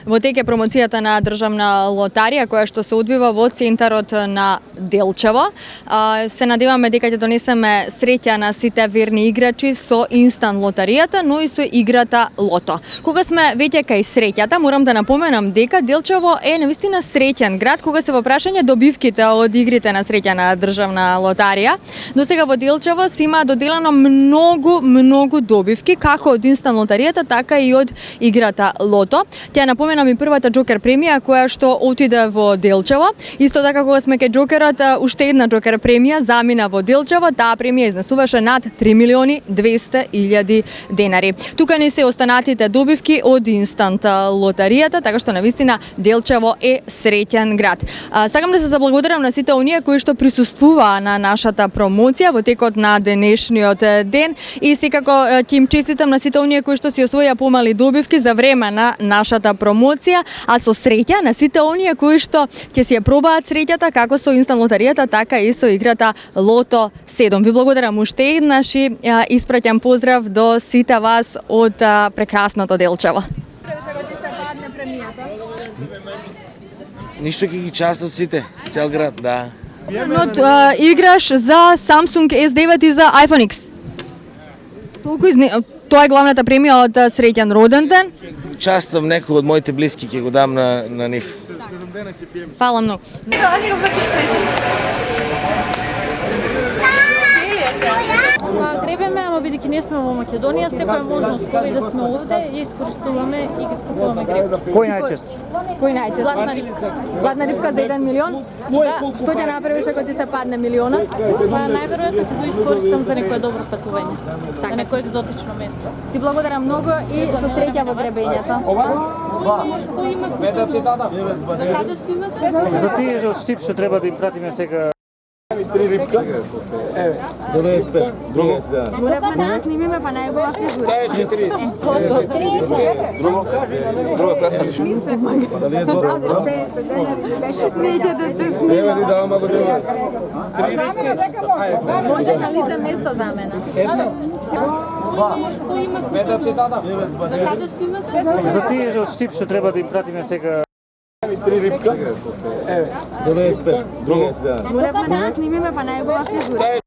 Во тек е промоцијата на државна лотарија која што се одвива во центарот на Делчево. Се надеваме дека ќе донесеме среќа на сите верни играчи со инстант лотаријата, но и со играта Лото. Кога сме веќе кај среќата, морам да напоменам дека Делчево е навистина среќен град кога се во прашање добивките од игрите на среќа на државна лотарија. До сега во Делчево се има доделено многу добивки како од инстант лотаријата, така и од играта Лото. Ќе напоменам и првата Џокер премија која што отиде во Делчево. Исто така кога сме кај Џокерот, уште една Џокер премија замина во Делчево. Таа премија изнесуваше над 3.200.000 денари. Тука не се останатите добивки од инстант лотаријата, така што навистина Делчево е среќен град. Сакам да се заблагодарам на сите оние кои што присуствуваа на нашата промоција во текот на денешниот ден и секако ќе им честитам на сите оние кои што си освоја помали добивки за време на нашата промоција, а со среќа на сите оние кои што ќе си ја пробаат среќата како со инстант лотаријата, така и со играта Лото 7. Ви благодарам уште еднаш и испраќам поздрав до сите вас од прекрасното Делчево. Ништо ќе ги частат сите, цел град, да. Но играш за Samsung S9 и за iPhone X. Тоа е главната премија од среќен роден ден. Частам некој од моите блиски, ќе го дам на нив. Фала многу. Гребеме, ама бидејќи не сме во Македонија, секоја можност кој да сме овде, ја искористуваме и ги купуваме гребки. Кој најчесто? Кој најчесто? Златна рибка. Златна рибка за 1 милион? Да. Што ќе направиш ако ти се падне милиона? Најверојатно ќе го искористам за некое добро патување. На некое екзотично место. Ти благодарам многу и со среќа во гребењето. Кој има купува? За каде снимате? За тие од Штип што треба да им пратиме сега. 3 рибка. Еве, до 95. Друго. Мораме да снимиме па најубава фигура. Таа е 40. Друго. Друго која сакаш? Дали е добро? Еве ни давам ако треба. 3 рибки. Може на лице место за мене. Кој има купува? За каде снимате? За тие од Штип што треба да им пратиме сега. 3 рибка. Еве, до 95. Друго. Мораме да снимиме па најубава фигура. Таа е